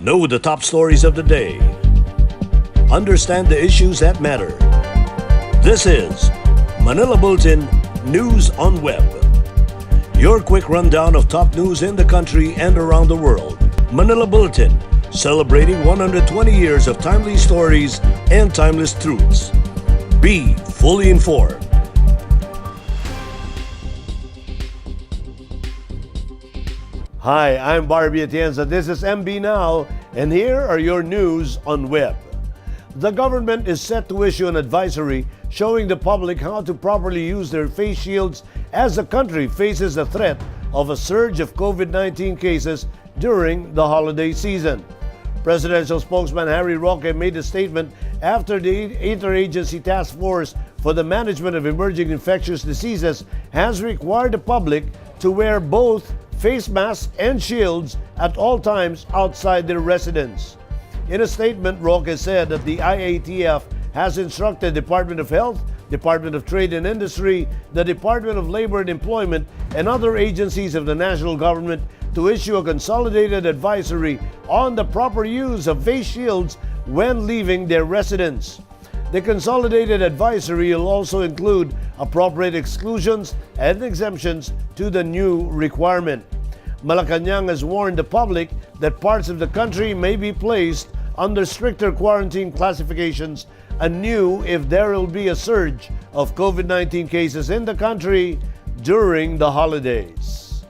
Know the top stories of the day. Understand the issues that matter. This is Manila Bulletin News on Web. Your quick rundown of top news in the country and around the world. Manila Bulletin, celebrating 120 years of timely stories and timeless truths. Be fully informed. Hi, I'm Barbie Atienza. This is MB Now, and here are your news on web. The government is set to issue an advisory showing the public how to properly use their face shields as the country faces the threat of a surge of COVID-19 cases during the holiday season. Presidential spokesman Harry Roque made a statement after the Interagency Task Force for the Management of Emerging Infectious Diseases has required the public to wear both face masks and shields at all times outside their residence. In a statement, Roque said that the IATF has instructed Department of Health, Department of Trade and Industry, the Department of Labor and Employment, and other agencies of the national government to issue a consolidated advisory on the proper use of face shields when leaving their residence. The consolidated advisory will also include appropriate exclusions and exemptions to the new requirement. Malacanang has warned the public that parts of the country may be placed under stricter quarantine classifications anew if there will be a surge of COVID-19 cases in the country during the holidays.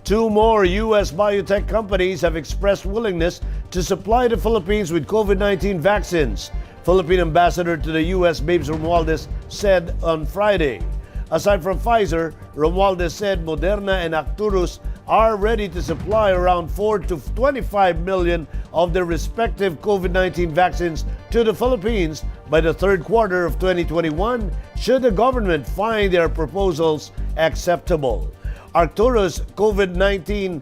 Two more U.S. biotech companies have expressed willingness to supply the Philippines with COVID-19 vaccines, Philippine Ambassador to the U.S. Babes Romualdez said on Friday. Aside from Pfizer, Romualdez said Moderna and Arcturus are ready to supply around 4 to 25 million of their respective COVID-19 vaccines to the Philippines by the third quarter of 2021 should the government find their proposals acceptable. Arcturus COVID-19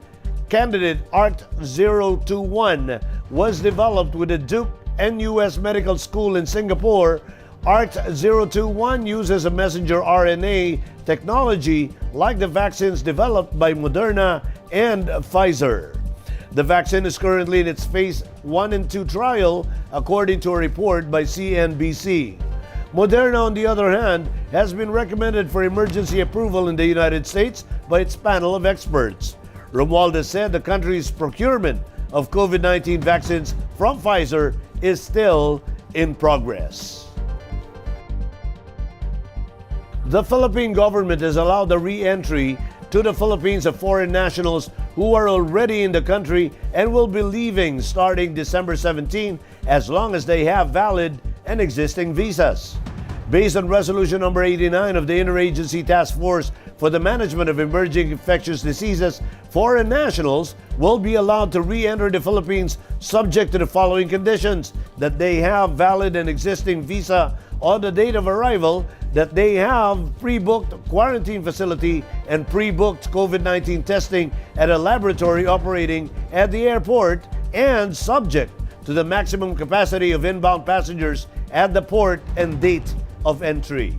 candidate ARCT-021 was developed with the Duke NUS Medical School in Singapore. ARCT-021 uses a messenger RNA technology like the vaccines developed by Moderna and Pfizer. The vaccine is currently in its phase 1 and 2 trial, according to a report by CNBC. Moderna, on the other hand, has been recommended for emergency approval in the United States by its panel of experts. Romualdez said the country's procurement of COVID-19 vaccines from Pfizer is still in progress. The Philippine government has allowed the re-entry to the Philippines of foreign nationals who are already in the country and will be leaving starting December 17 as long as they have valid and existing visas. Based on Resolution Number 89 of the Interagency Task Force for the Management of Emerging Infectious Diseases, foreign nationals will be allowed to re-enter the Philippines subject to the following conditions: that they have valid and existing visa on the date of arrival, that they have pre-booked quarantine facility and pre-booked COVID-19 testing at a laboratory operating at the airport, and subject to the maximum capacity of inbound passengers at the port and date of entry.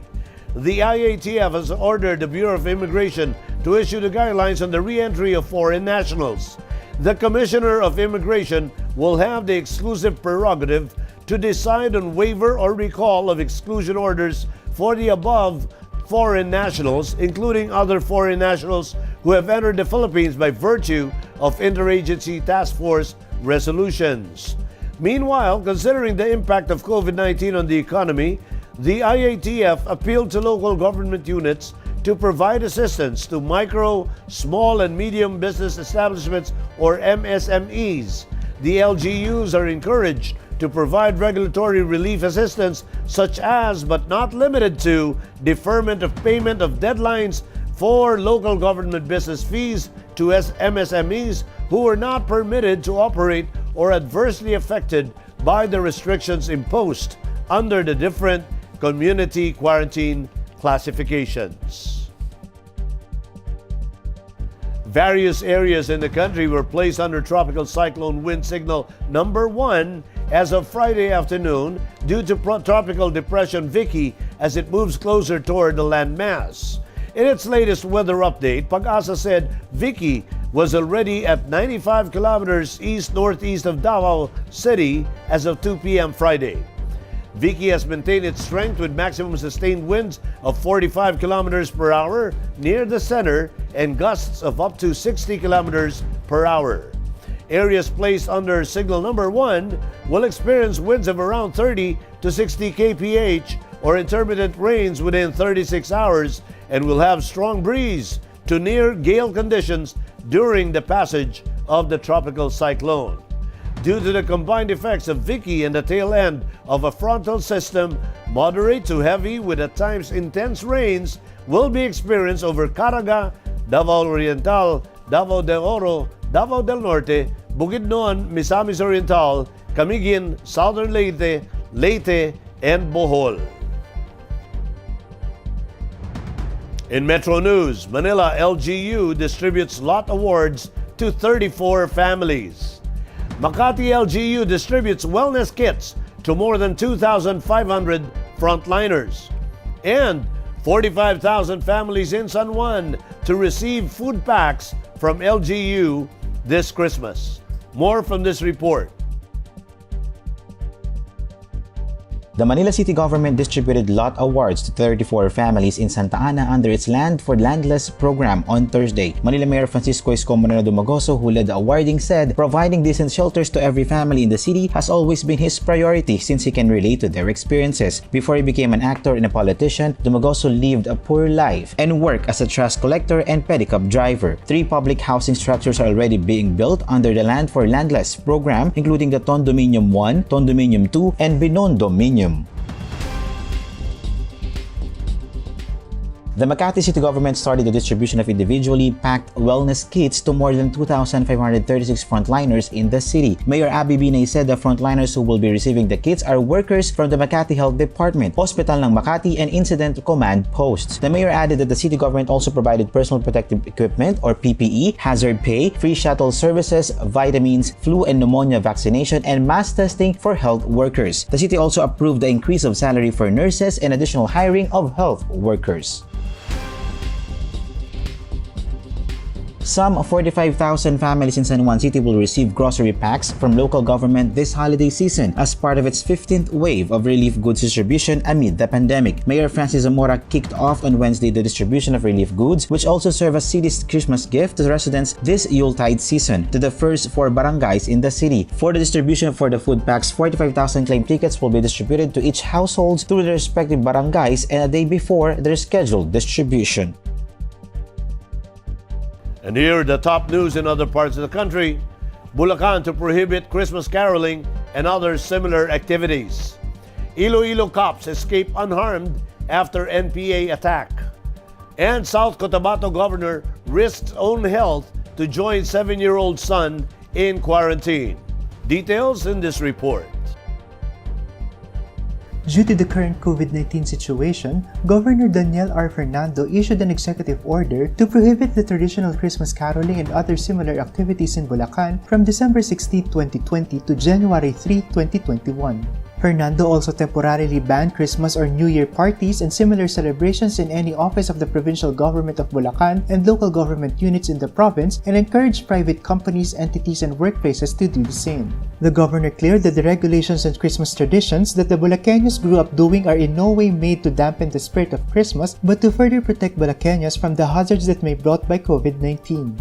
The IATF has ordered the Bureau of Immigration to issue the guidelines on the re-entry of foreign nationals. The Commissioner of Immigration will have the exclusive prerogative to decide on waiver or recall of exclusion orders for the above foreign nationals, including other foreign nationals who have entered the Philippines by virtue of Interagency Task Force resolutions. Meanwhile, considering the impact of COVID-19 on the economy, the IATF appealed to local government units to provide assistance to micro, small, and medium business establishments, or MSMEs. The LGUs are encouraged to provide regulatory relief assistance such as, but not limited to, deferment of payment of deadlines for local government business fees to MSMEs who are not permitted to operate or adversely affected by the restrictions imposed under the different community quarantine classifications. Various areas in the country were placed under tropical cyclone wind signal number 1 as of Friday afternoon due to tropical depression Vicky as it moves closer toward the landmass. In its latest weather update, Pag-asa said Vicky was already at 95 kilometers east-northeast of Davao City as of 2 p.m. Friday. Vicky has maintained its strength with maximum sustained winds of 45 kilometers per hour near the center and gusts of up to 60 kilometers per hour. Areas placed under signal number 1 will experience winds of around 30 to 60 kph or intermittent rains within 36 hours and will have strong breeze to near gale conditions during the passage of the tropical cyclone. Due to the combined effects of Vicky and the tail end of a frontal system, moderate to heavy with at times intense rains will be experienced over Caraga, Davao Oriental, Davao de Oro, Davao del Norte, Bukidnon, Misamis Oriental, Camiguin, Southern Leyte, Leyte, and Bohol. In Metro News, Manila LGU distributes lot awards to 34 families. Makati LGU distributes wellness kits to more than 2,500 frontliners. And 45,000 families in San Juan to receive food packs from LGU this Christmas. More from this report. The Manila City Government distributed lot awards to 34 families in Santa Ana under its Land for Landless program on Thursday. Manila Mayor Francisco Escomonero Dumagoso, who led the awarding, said providing decent shelters to every family in the city has always been his priority since he can relate to their experiences. Before he became an actor and a politician, Dumagoso lived a poor life and worked as a trash collector and pedicab driver. 3 public housing structures are already being built under the Land for Landless program, including the Tondominium 1, Tondominium 2, and Binondominium. The Makati City Government started the distribution of individually packed wellness kits to more than 2,536 frontliners in the city. Mayor Abby Binay said the frontliners who will be receiving the kits are workers from the Makati Health Department, Hospital ng Makati, and Incident Command Posts. The mayor added that the city government also provided personal protective equipment or PPE, hazard pay, free shuttle services, vitamins, flu and pneumonia vaccination, and mass testing for health workers. The city also approved the increase of salary for nurses and additional hiring of health workers. Some 45,000 families in San Juan City will receive grocery packs from local government this holiday seasan as part of its 15th wave of relief goods distribution amid the pandemic. Mayor Francis Zamora kicked off on Wednesday the distribution of relief goods, which also serve as city's Christmas gift to the residents this Yuletide season, to the first 4 barangays in the city. For the distribution for the food packs, 45,000 claim tickets will be distributed to each household through the respective barangays and a day before their scheduled distribution. And here are the top news in other parts of the country. Bulacan to prohibit Christmas caroling and other similar activities. Iloilo cops escape unharmed after NPA attack. And South Cotabato Governor risks own health to join 7-year-old son in quarantine. Details in this report. Due to the current COVID-19 situation, Governor Daniel R. Fernando issued an executive order to prohibit the traditional Christmas caroling and other similar activities in Bulacan from December 16, 2020 to January 3, 2021. Fernando also temporarily banned Christmas or New Year parties and similar celebrations in any office of the provincial government of Bulacan and local government units in the province and encouraged private companies, entities, and workplaces to do the same. The governor cleared that the regulations and Christmas traditions that the Bulacanos grew up doing are in no way made to dampen the spirit of Christmas but to further protect Bulacanos from the hazards that may be brought by COVID-19.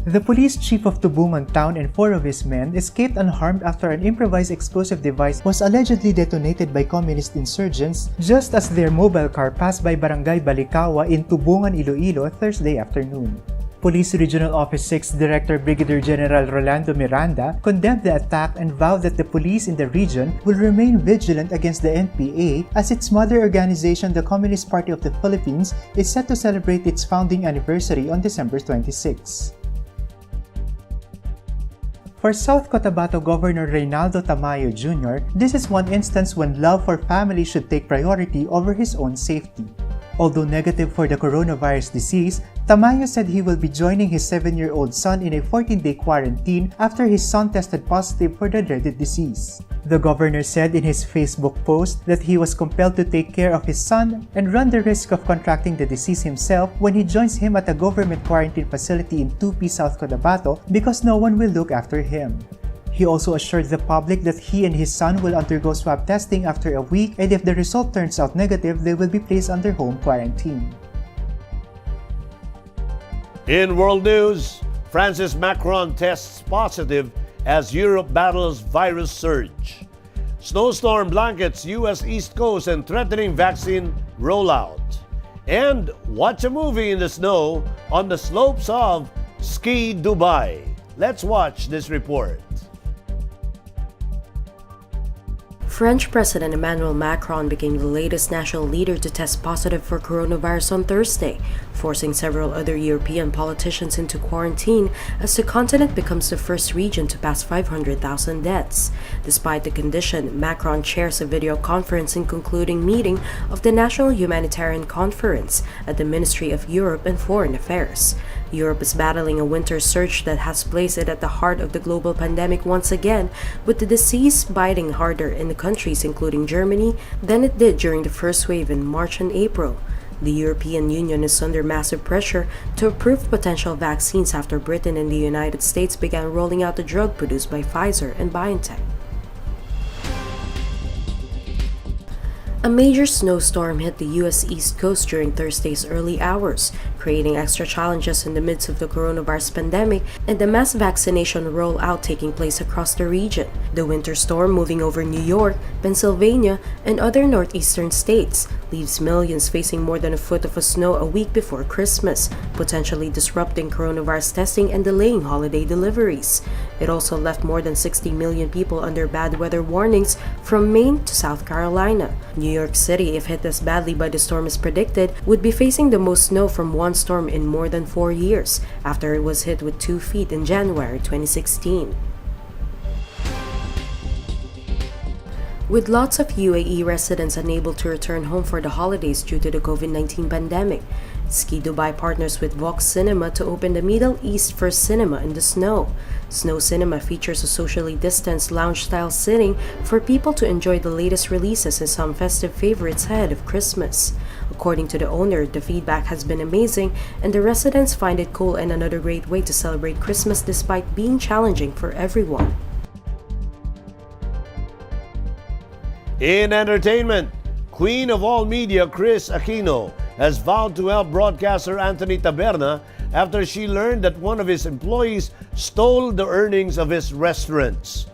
The police chief of Tubungan town and 4 of his men escaped unharmed after an improvised explosive device was allegedly detonated by communist insurgents just as their mobile car passed by Barangay Balikawa in Tubungan, Iloilo Thursday afternoon. Police Regional Office 6 Director Brigadier General Rolando Miranda condemned the attack and vowed that the police in the region will remain vigilant against the NPA as its mother organization, the Communist Party of the Philippines, is set to celebrate its founding anniversary on December 26. For South Cotabato Governor Reynaldo Tamayo Jr., this is one instance when love for family should take priority over his own safety. Although negative for the coronavirus disease, Tamayo said he will be joining his 7-year-old son in a 14-day quarantine after his son tested positive for the dreaded disease. The governor said in his Facebook post that he was compelled to take care of his son and run the risk of contracting the disease himself when he joins him at a government quarantine facility in Tupi, South Cotabato because no one will look after him. He also assured the public that he and his son will undergo swab testing after a week, and if the result turns out negative, they will be placed under home quarantine. In world news, France's Macron tests positive as Europe battles virus surge. Snowstorm blankets U.S. East Coast and threatening vaccine rollout. And watch a movie in the snow on the slopes of Ski Dubai. Let's watch this report. French President Emmanuel Macron became the latest national leader to test positive for coronavirus on Thursday, forcing several other European politicians into quarantine as the continent becomes the first region to pass 500,000 deaths. Despite the condition, Macron chairs a video conferencing concluding meeting of the National Humanitarian Conference at the Ministry of Europe and Foreign Affairs. Europe is battling a winter surge that has placed it at the heart of the global pandemic once again, with the disease biting harder in the countries including Germany than it did during the first wave in March and April. The European Union is under massive pressure to approve potential vaccines after Britain and the United States began rolling out the drug produced by Pfizer and Biotech. A major snowstorm hit the U.S. East Coast during Thursday's early hours, creating extra challenges in the midst of the coronavirus pandemic and the mass vaccination rollout taking place across the region. The winter storm moving over New York, Pennsylvania, and other northeastern states leaves millions facing more than a foot of snow a week before Christmas, potentially disrupting coronavirus testing and delaying holiday deliveries. It also left more than 60 million people under bad weather warnings from Maine to South Carolina. New York City, if hit as badly by the storm as predicted, would be facing the most snow from one storm in more than 4 years, after it was hit with 2 feet in January 2016. With lots of UAE residents unable to return home for the holidays due to the COVID-19 pandemic, Ski Dubai partners with Vox Cinema to open the Middle East first cinema in the snow. Snow Cinema features a socially distanced lounge-style sitting for people to enjoy the latest releases and some festive favorites ahead of Christmas. According to the owner, the feedback has been amazing and the residents find it cool and another great way to celebrate Christmas despite being challenging for everyone. In entertainment, Queen of all media Kris Aquino has vowed to help broadcaster Anthony Taberna after she learned that one of his employees stole the earnings of his restaurants.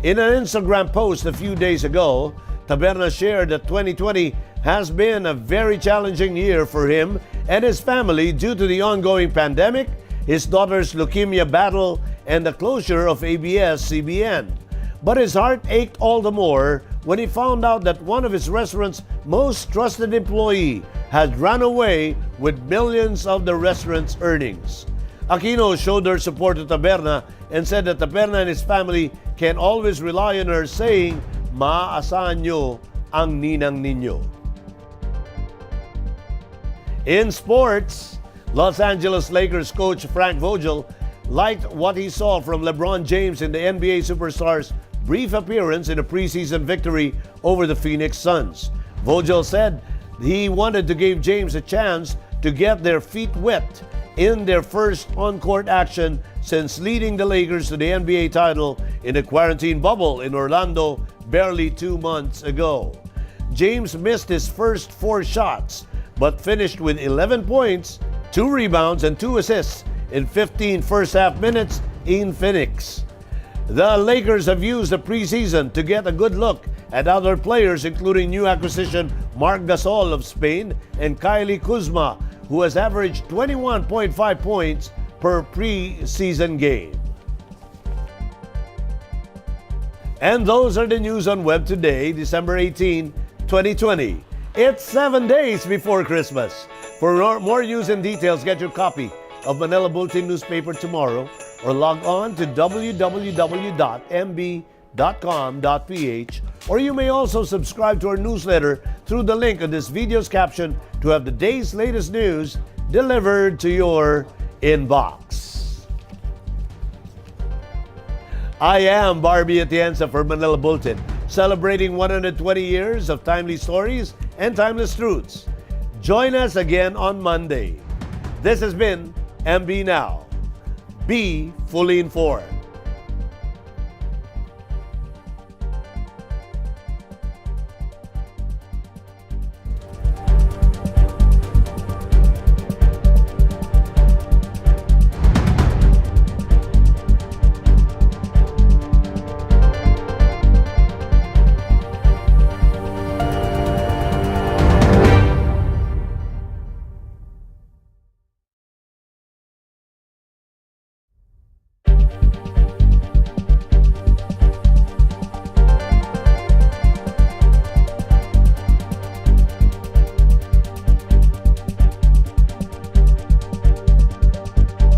In an Instagram post a few days ago, Taberna shared that 2020 has been a very challenging year for him and his family due to the ongoing pandemic, his daughter's leukemia battle, and the closure of ABS-CBN. But his heart ached all the more when he found out that one of his restaurant's most trusted employee had run away with millions of the restaurant's earnings. Aquino showed her support to Taberna and said that Taberna and his family can always rely on her, saying, "Maaasahan nyo ang ninang ninyo." In sports, Los Angeles Lakers coach Frank Vogel liked what he saw from Lebron James in the NBA superstar's brief appearance in a preseason victory over the Phoenix Suns. Vogel said he wanted to give James a chance to get their feet wet in their first on-court action since leading the Lakers to the NBA title in a quarantine bubble in Orlando barely 2 months ago. James missed his first 4 shots but finished with 11 points, 2 rebounds, and 2 assists in 15 first-half minutes in Phoenix. The Lakers have used the preseason to get a good look at other players, including new acquisition Marc Gasol of Spain and Kylie Kuzma, who has averaged 21.5 points per preseason game. And those are the news on Web today, December 18, 2020. It's 7 days before Christmas. For more news and details, get your copy of Manila Bulletin newspaper tomorrow or log on to www.mb.com.ph, or you may also subscribe to our newsletter through the link on this video's caption to have the day's latest news delivered to your inbox. I am Barbie Atienza for Manila Bulletin, celebrating 120 years of timely stories and timeless truths. Join us again on Monday. This has been MB Now. Be fully informed.